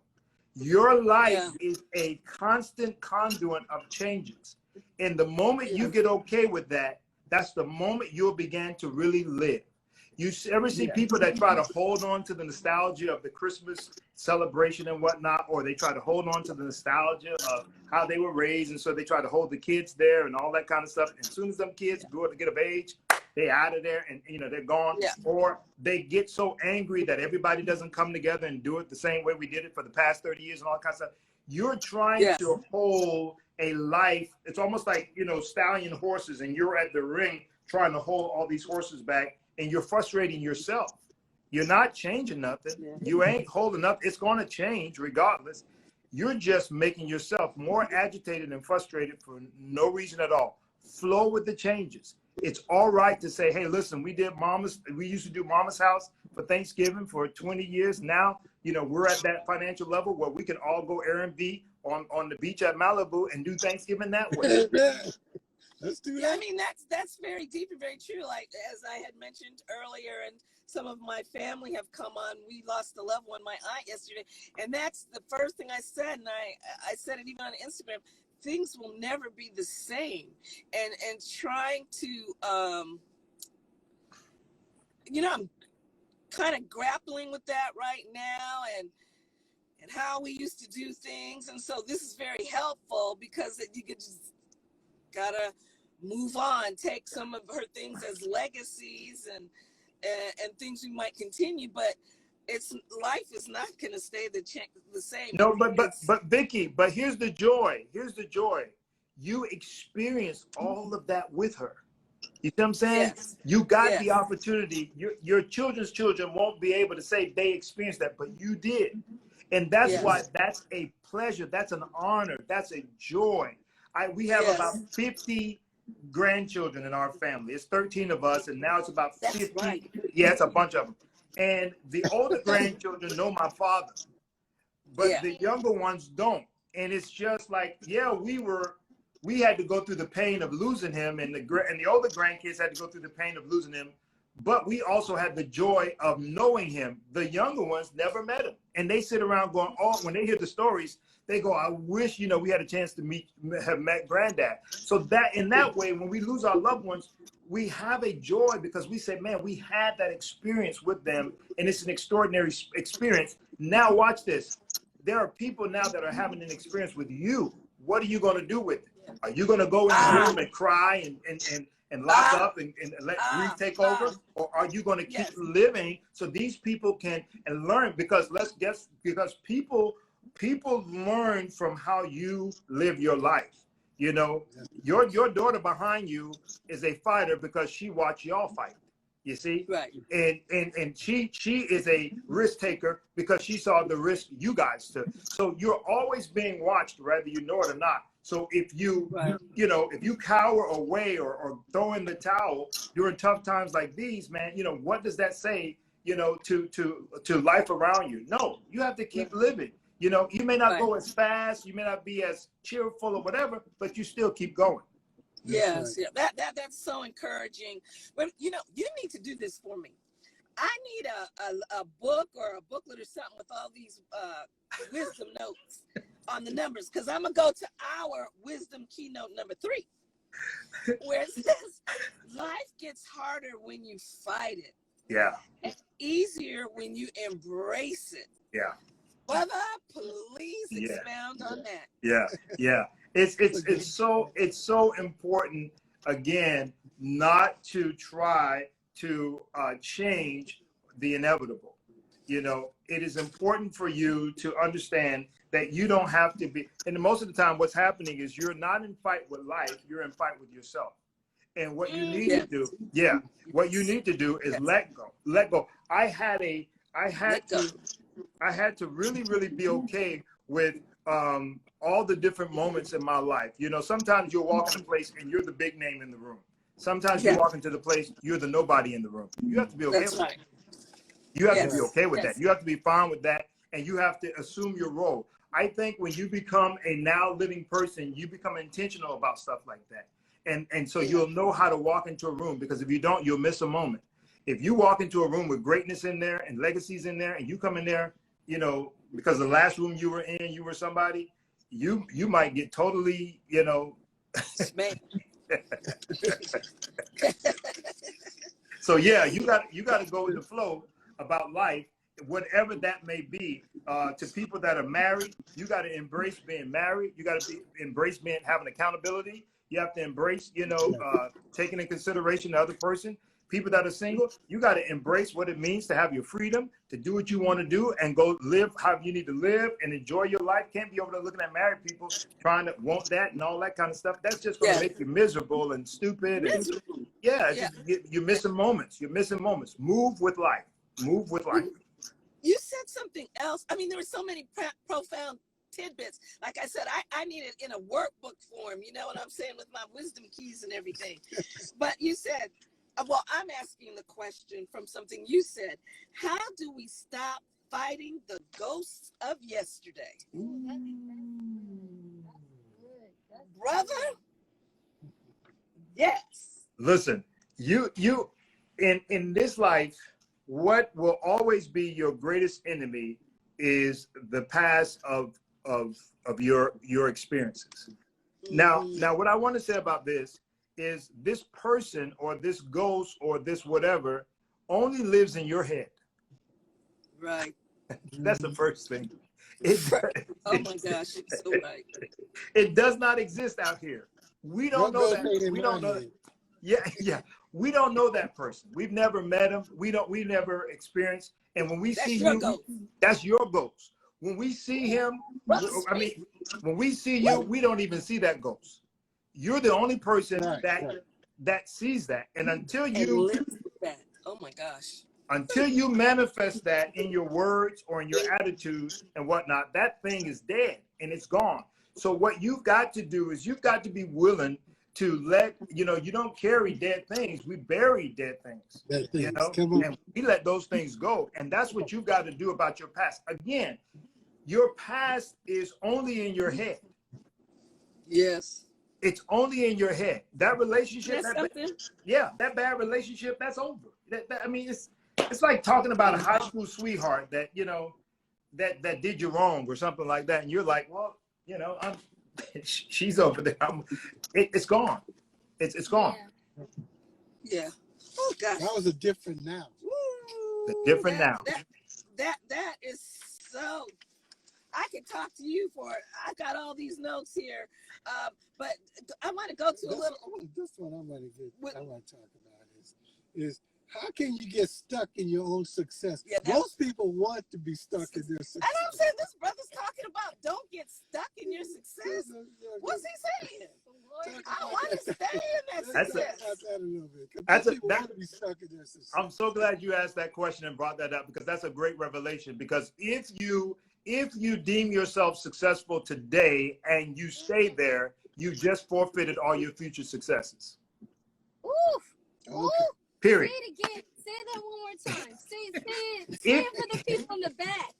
Your life is a constant conduit of changes. And the moment you get okay with that, that's the moment you'll begin to really live. You ever see people that try to hold on to the nostalgia of the Christmas celebration and whatnot, or they try to hold on to the nostalgia of how they were raised, and so they try to hold the kids there and all that kind of stuff. And as soon as them kids grow up to get of age, they out of there and they're gone. Or they get so angry that everybody doesn't come together and do it the same way we did it for the past 30 years and all that kind of stuff. You're trying to hold a life. It's almost like, stallion horses, and you're at the ring trying to hold all these horses back, and you're frustrating yourself. You're not changing nothing. You ain't holding up. It's going to change regardless. You're just making yourself more agitated and frustrated for no reason at all. Flow with the changes. It's all right to say, hey, listen, we used to do Mama's house for Thanksgiving for 20 years. Now, we're at that financial level where we can all go Airbnb on the beach at Malibu and do Thanksgiving that way. Let's do that. Yeah, I mean, that's very deep and very true. Like, as I had mentioned earlier, and some of my family have come on. We lost a loved one, my aunt, yesterday. And that's the first thing I said. And I said it even on Instagram. Things will never be the same. And trying to, I'm kind of grappling with that right now, and how we used to do things. And so this is very helpful, because you could just gotta move on, take some of her things as legacies and things we might continue, but life is not going to stay the same. No, but Vicki, but here's the joy. You experience all of that with her. You see what I'm saying? Yes. You got the opportunity. Your children's children won't be able to say they experienced that, but you did. And that's why that's a pleasure. That's an honor. That's a joy. We have about 50 grandchildren in our family. It's 13 of us, and now it's about 50. Right. Yeah, it's a bunch of them. And the older grandchildren know my father, but the younger ones don't. And it's just like, we had to go through the pain of losing him, and the older grandkids had to go through the pain of losing him. But we also had the joy of knowing him. The younger ones never met him, and they sit around going, when they hear the stories, they go, I wish, we had a chance to have met Granddad. So that in that way, when we lose our loved ones, we have a joy, because we say, man, we had that experience with them, and it's an extraordinary experience. Now watch this. there are people now that are having an experience with you. What are you going to do with it? Are you going to go in the room and cry and lock up and let grief take over? Or are you going to keep living so these people can and learn? Because because people learn from how you live your life. You know, your daughter behind you is a fighter because she watched y'all fight. You see, right? And she is a risk taker because she saw the risk you guys took. So you're always being watched, whether you know it or not. So if you you know, if you cower away or throw in the towel during tough times like these, man, you know, what does that say? You know, to life around you? No, you have to keep living. You know, you may not go as fast, you may not be as cheerful or whatever, but you still keep going. Yes, that's so encouraging. But you know, you need to do this for me. I need a book or a booklet or something with all these wisdom notes on the numbers, because I'm gonna go to our wisdom keynote number 3, where it says life gets harder when you fight it. Yeah. It's easier when you embrace it. Yeah. Brother, please expound on that. Yeah. It's so important, again, not to try to change the inevitable. You know, it is important for you to understand that you don't have to be, and most of the time what's happening is you're not in fight with life, you're in fight with yourself. And what you need to do, what you need to do is let go. I had to really be okay with all the different moments in my life. You know, sometimes you'll walk in a place and you're the big name in the room. Sometimes you walk into the place, you're the nobody in the room. You have to be okay with that. You have to be okay with that. You have to be fine with that, and you have to assume your role. I think when you become a now living person, you become intentional about stuff like that. And so you'll know how to walk into a room, because if you don't, you'll miss a moment. If you walk into a room with greatness in there and legacies in there, and you come in there, you know, because the last room you were in, you were somebody, you might get totally, you know. So yeah, you got to go with the flow about life, whatever that may be. To people that are married, you got to embrace being married. You got to embrace having accountability. You have to embrace, you know, taking in consideration the other person. People that are single, you got to embrace what it means to have your freedom, to do what you want to do, and go live how you need to live and enjoy your life. Can't be over there looking at married people trying to want that and all that kind of stuff. That's just going to make you miserable and stupid. And you're missing moments. You're missing moments. Move with life. Move with life. You said something else. I mean, there were so many profound tidbits. Like I said, I need it in a workbook form. You know what I'm saying, with my wisdom keys and everything. But you said, well, I'm asking the question from something you said. How do we stop fighting the ghosts of yesterday? Brother? Yes. Listen, you in this life, what will always be your greatest enemy is the past of your experiences. Now what I want to say about this is, this person or this ghost or this whatever only lives in your head. Right. That's the first thing. Oh my gosh, you're so right. It does not exist out here. We don't know that. We don't know that. Yeah. We don't know that person. We've never met him. We never experienced. And when we see you, that's your ghost. When we see him, I mean, when we see you, we don't even see that ghost. You're the only person that sees that. And until you oh my gosh. Until you manifest that in your words or in your attitude and whatnot, that thing is dead and it's gone. So what you've got to do is you've got to be willing to let, you know, you don't carry dead things. We bury dead things, you know, and we let those things go. And that's what you've got to do about your past. Again, your past is only in your head. Yes. It's only in your head. That relationship, that bad relationship, that's over. I mean, it's like talking about a high school sweetheart that, you know, that did you wrong or something like that. And you're like, well, you know, she's over there. It's gone. It's gone. Yeah. Oh gosh. That was a different now. Ooh, different now. That is so. I could talk to you for it. I've got all these notes here, but I want to go to a little. This one I want to talk about is how can you get stuck in your own success? Yeah, most people want to be stuck in their success. And I'm saying this brother's talking about don't get stuck in your success. What's he saying? I want to stay in that success. Want to be stuck in their success. I'm so glad you asked that question and brought that up, because that's a great revelation. Because if you deem yourself successful today and you stay there, you just forfeited all your future successes. Oof. Okay. Oof. Period. Say it again. Say that one more time. Say it for the people in the back.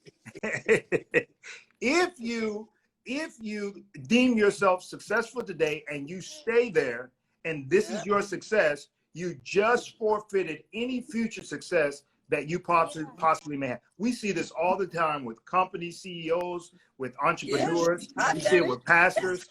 If you deem yourself successful today and you stay there, and this is your success, you just forfeited any future success that you possibly may have. We see this all the time with company CEOs, with entrepreneurs. We see it with pastors.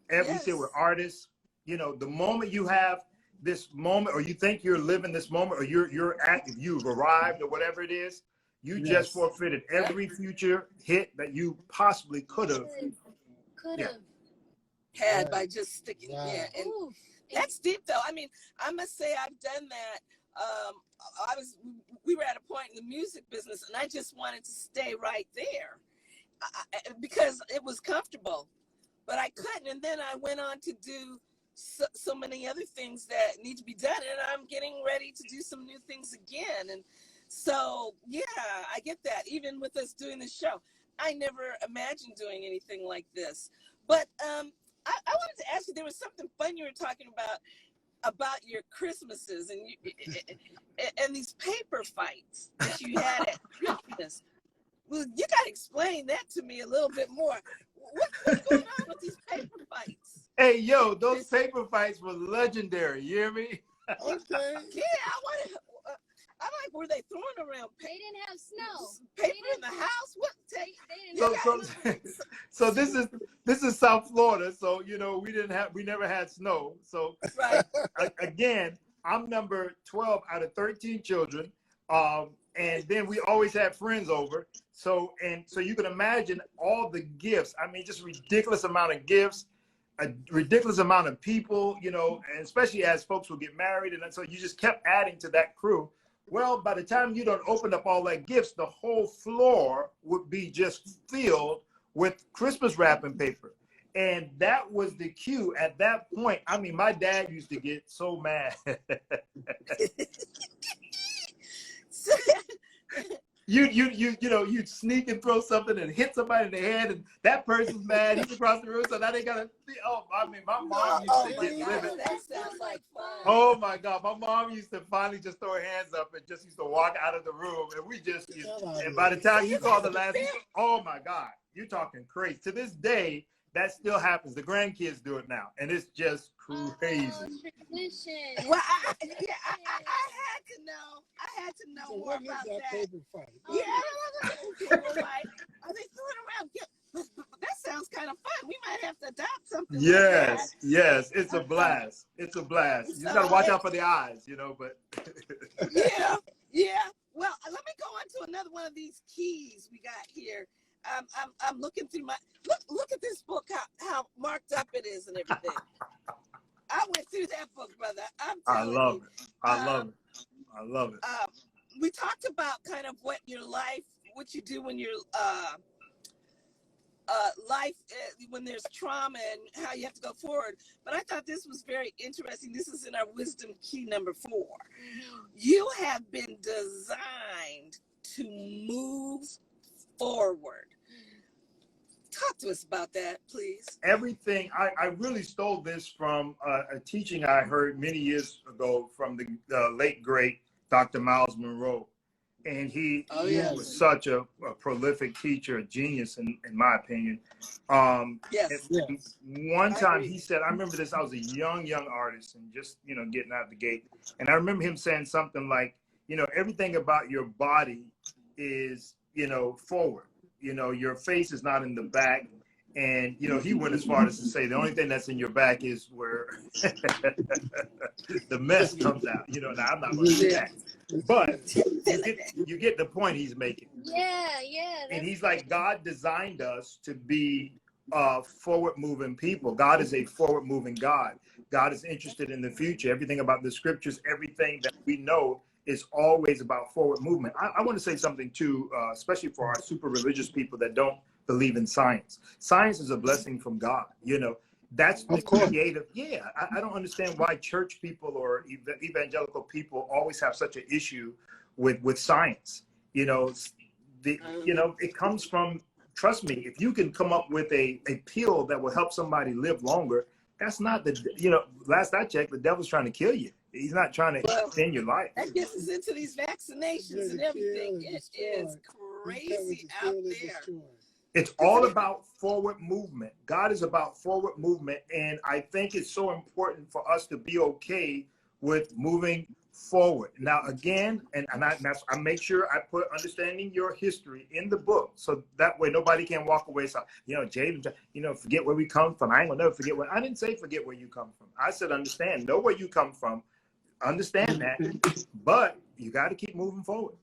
We see it with artists. You know, the moment you have this moment, or you think you're living this moment, or you're active, you've arrived, or whatever it is, you just forfeited every future hit that you possibly could have had by just sticking there. And that's deep, though. I mean, I must say I've done that. We were at a point in the music business, and I just wanted to stay right there because it was comfortable, but I couldn't. And then I went on to do so many other things that need to be done, and I'm getting ready to do some new things again. And so, yeah, I get that. Even with us doing the show, I never imagined doing anything like this. But I wanted to ask you, there was something fun you were talking about your Christmases and these paper fights that you had at Christmas. Well, you got to explain that to me a little bit more. What's going on with these paper fights? Hey, yo, those paper fights were legendary. You hear me? Okay. Yeah, I'm like, were they throwing around They didn't have snow. paper in the house? What? So this is South Florida. So, you know, we never had snow. So again, I'm number 12 out of 13 children. And then we always had friends over. So you can imagine all the gifts. I mean, just ridiculous amount of gifts, a ridiculous amount of people, you know, and especially as folks would get married. And so you just kept adding to that crew. Well, by the time you don't open up all that gifts, the whole floor would be just filled with Christmas wrapping paper. And that was the cue at that point. I mean, my dad used to get so mad. You'd sneak and throw something and hit somebody in the head, and that person's mad. He's across the room, so now they gotta. My mom used to get livid. That sounds like fun. Oh my God, my mom used to finally just throw her hands up and just used to walk out of the room, and we just. And by the time you call the last, oh my God, you're talking crazy. To this day, that still happens. The grandkids do it now, and it's just crazy. Tradition. Well, I had to know. I had to know So more what is about that that. paper fight? Yeah, people like, are they throwing around? Yeah, that sounds kind of fun. We might have to adopt something. Yes, it's a blast. It's a blast. You just gotta watch out for the eyes, you know. But yeah. Well, let me go on to another one of these keys we got here. I'm looking through my look at this book, how marked up it is and everything. I went through that book, brother. I love it. I love it. We talked about kind of what your life, what you do when your life, when there's trauma and how you have to go forward. But I thought this was very interesting. This is in our wisdom key number 4. You have been designed to move forward. Talk to us about that, please. Everything, I really stole this from a teaching I heard many years ago from the late, great Dr. Miles Monroe. And he was such a prolific teacher, a genius, in my opinion. One time he said, I remember this, I was a young artist and just, you know, getting out the gate. And I remember him saying something like, you know, everything about your body is, you know, forward. You know, your face is not in the back. And, you know, he went as far as to say the only thing that's in your back is where the mess comes out. You know, now I'm not going to do that. But you get the point he's making. Yeah. And he's like, God designed us to be forward-moving people. God is a forward-moving God. God is interested in the future. Everything about the scriptures, everything that we know is always about forward movement. I want to say something too, especially for our super religious people that don't believe in science. Science is a blessing from God. You know, that's the creative. Yeah, I don't understand why church people or evangelical people always have such an issue with science. You know, it comes from, trust me, if you can come up with a pill that will help somebody live longer, that's not last I checked, the devil's trying to kill you. He's not trying to extend your life. That gets us into these vaccinations and everything. It is crazy out there. It's all about forward movement. God is about forward movement. And I think it's so important for us to be okay with moving forward. Now, again, and I make sure I put understanding your history in the book, so that way nobody can walk away. So, Javen, forget where we come from. I ain't gonna never forget I didn't say forget where you come from. I said know where you come from, understand that, but you got to keep moving forward.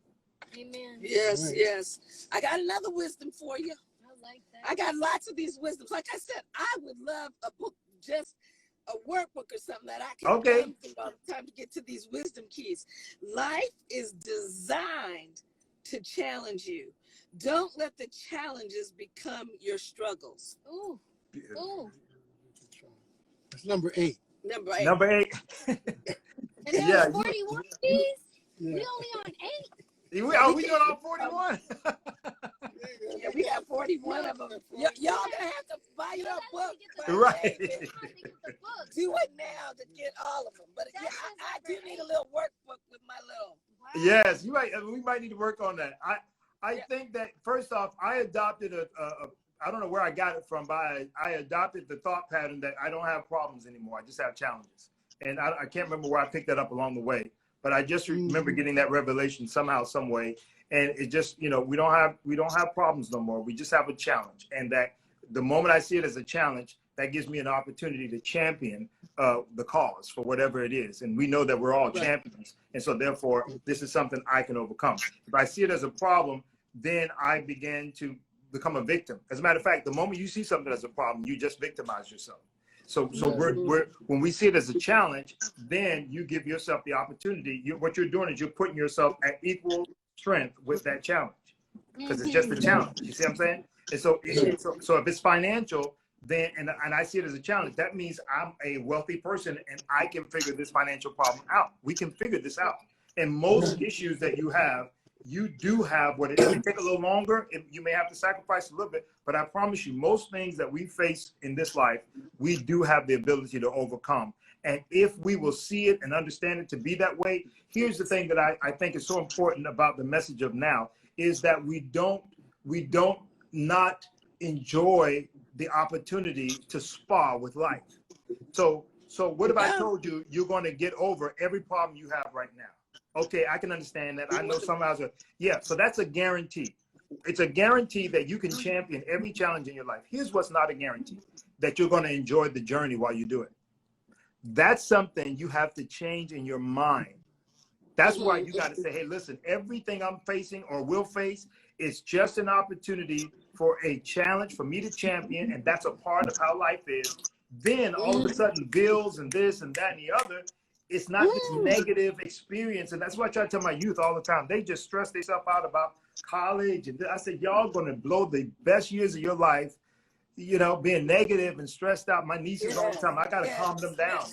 Amen. Yes. I got another wisdom for you. I like that. I got lots of these wisdoms. Like I said, I would love a book, just a workbook or something that I can run through all the time to get to these wisdom keys. Life is designed to challenge you. Don't let the challenges become your struggles. Ooh. That's number 8. Number 8. And there's 41 keys. We only on 8. Are we doing all 41? Yeah, we got 41 of them. Y'all gonna have to buy your book. Right. Do it now to get all of them. But yeah, I do need a little workbook with my little. Wow. Yes, you might. We might need to work on that. I think that first off, I adopted I don't know where I got it from, but I adopted the thought pattern that I don't have problems anymore. I just have challenges. And I can't remember where I picked that up along the way, but I just remember getting that revelation somehow, some way. And it just, we don't have problems no more. We just have a challenge. And that the moment I see it as a challenge, that gives me an opportunity to champion the cause for whatever it is. And we know that we're all champions. And so therefore, this is something I can overcome. If I see it as a problem, then I begin to become a victim. As a matter of fact, the moment you see something as a problem, you just victimize yourself. So when we see it as a challenge, then you give yourself the opportunity. What you're doing is you're putting yourself at equal strength with that challenge, because it's just a challenge. You see what I'm saying? And so if it's financial, then and I see it as a challenge, that means I'm a wealthy person and I can figure this financial problem out. We can figure this out. And most issues that you have, you do have what it may take a little longer. You may have to sacrifice a little bit, but I promise you, most things that we face in this life, we do have the ability to overcome. And if we will see it and understand it to be that way, here's the thing that I think is so important about the message of now is that we don't not enjoy the opportunity to spar with life. So what if I told you you're going to get over every problem you have right now? Okay, I can understand that. I know some hours so that's a guarantee. It's a guarantee that you can champion every challenge in your life. Here's what's not a guarantee: that you're going to enjoy the journey while you do it. That's something you have to change in your mind. That's why you got to say, hey, listen, everything I'm facing or will face is just an opportunity for a challenge for me to champion, and that's a part of how life is. Then all of a sudden, bills and this and that and the other, it's not this negative experience. And that's what I try to tell my youth all the time. They just stress themselves out about college. And I said, y'all going to blow the best years of your life, being negative and stressed out. My nieces all the time, I got to calm them down.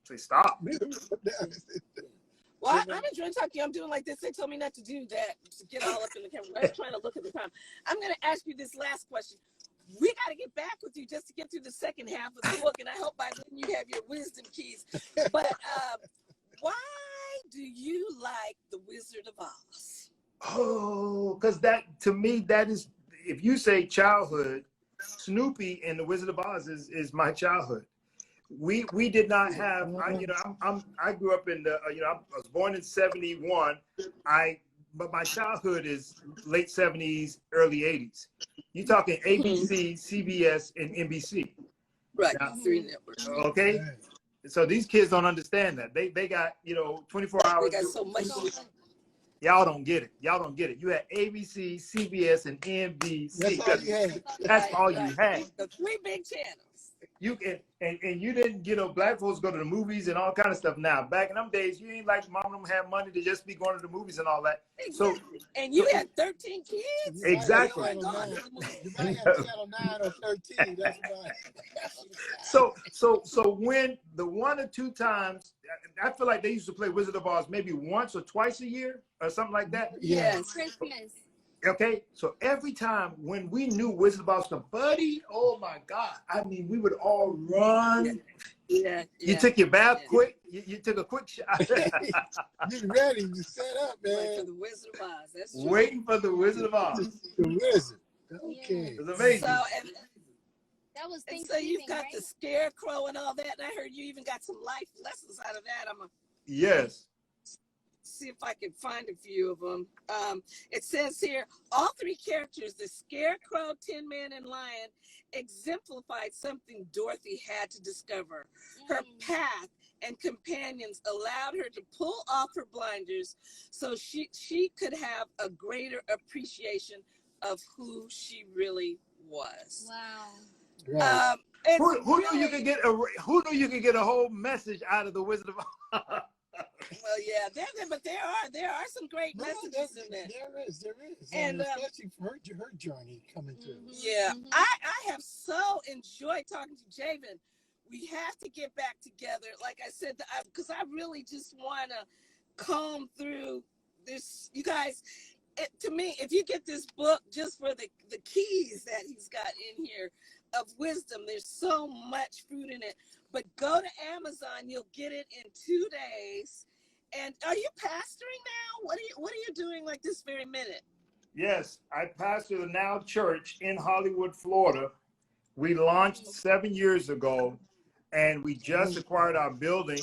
Say, stop. Well, I'm enjoying talking. I'm doing like this. They told me not to do that, to get all up in the camera. I'm trying to look at the time. I'm going to ask you this last question. We got to get back with you just to get through the second half of the book, and I hope by then you have your wisdom keys. But why do you like The Wizard of Oz? Oh, because to me, that is, if you say childhood, Snoopy and The Wizard of Oz is my childhood. We did not have, I grew up in I was born in 71. but my childhood is late 70s, early 80s. You're talking ABC, CBS, and NBC. Right. Now, 3 networks. okay. So these kids don't understand that. They got, 24 hours. They got so much. Y'all don't get it. Y'all don't get it. You had ABC, CBS, and NBC. That's all you had. That's all you had. The 3 big channels. You can, and you didn't, black folks go to the movies and all kind of stuff now. Back in them days, you ain't like mom and them had money to just be going to the movies and all that. Exactly. So, and you had 13 kids? Exactly. You might have channel 9 or 13. That's right. So when the 1 or 2 times, I feel like they used to play Wizard of Oz maybe once or twice a year or something like that. Yes. Christmas. Okay, so every time when we knew Wizard of Oz, buddy, oh my God! I mean, we would all run. Yeah. You took your bath quick. You took a quick shot. You ready? You set up, man. Waiting for the Wizard of Oz. That's true. Waiting for the Wizard of Oz. The Wizard. Okay. It was amazing. So, that was and so you've got the Scarecrow and all that, and I heard you even got some life lessons out of that. Yes. See if I can find a few of them. It says here, all 3 characters, the Scarecrow, Tin Man, and Lion, exemplified something Dorothy had to discover. Her path and companions allowed her to pull off her blinders so she could have a greater appreciation of who she really was. Wow. Right. Who knew you could get a whole message out of the Wizard of Oz? Well, yeah, but there are some great messages in there. There is, and especially for her journey coming through. Yeah, I have so enjoyed talking to Javen. We have to get back together, like I said, because I really just want to comb through this. You guys, to me, if you get this book just for the keys that he's got in here of wisdom, there's so much fruit in it. But go to Amazon, you'll get it in 2 days. And are you pastoring now? What are you doing like this very minute? Yes, I pastor the Now Church in Hollywood, Florida. We launched 7 years ago, and we just acquired our building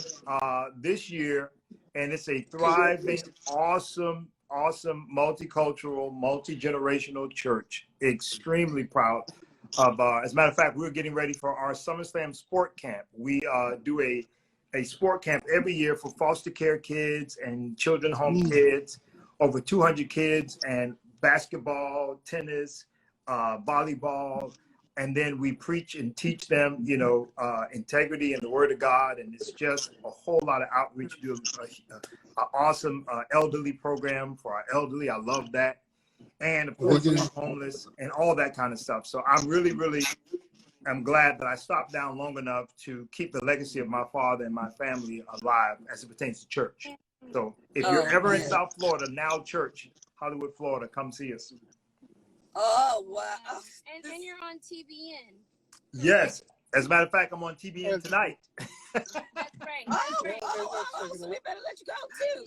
this year. And it's a thriving, awesome, multicultural, multi-generational church. Extremely proud of. As a matter of fact, we're getting ready for our SummerSlam Sport Camp. We do a sport camp every year for foster care kids and children home kids, over 200 kids, and basketball, tennis, volleyball. And then we preach and teach them, integrity and the word of God. And it's just a whole lot of outreach. We do an awesome elderly program for our elderly. I love that. And of course, the homeless and all that kind of stuff. So I'm I'm glad that I stopped down long enough to keep the legacy of my father and my family alive as it pertains to church. So if you're ever in South Florida, Now Church, Hollywood, Florida, come see us. Oh, wow. And you're on TBN. Yes. As a matter of fact, I'm on TBN tonight. That's right. So we better let you go too.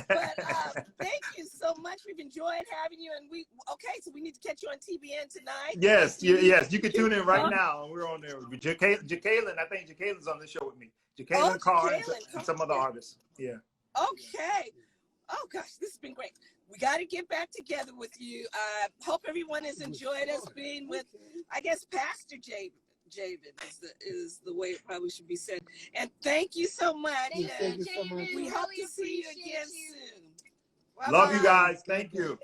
But thank you so much. We've enjoyed having you, and so we need to catch you on TBN tonight. Yes, you can tune in right now, and we're on there. Jacqueline, I think Jacqueline's on the show with me. Jacqueline Carr and some other artists. Yeah. Okay. Oh gosh, this has been great. We got to get back together with you. I hope everyone has enjoyed us being with, I guess, Pastor Javen is the way it probably should be said. And thank you so much. Thank you so much. We hope to see you again soon. Bye-bye. Love you guys. Thank you.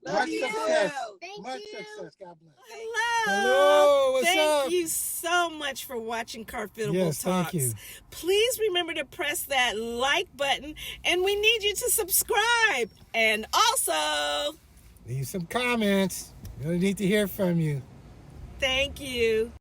Much success. Thank you. Success. God bless. Hello. What's up? Thank you so much for watching Carfitable Talks. Thank you. Please remember to press that like button, and we need you to subscribe. And also, leave some comments. Really need to hear from you. thank you.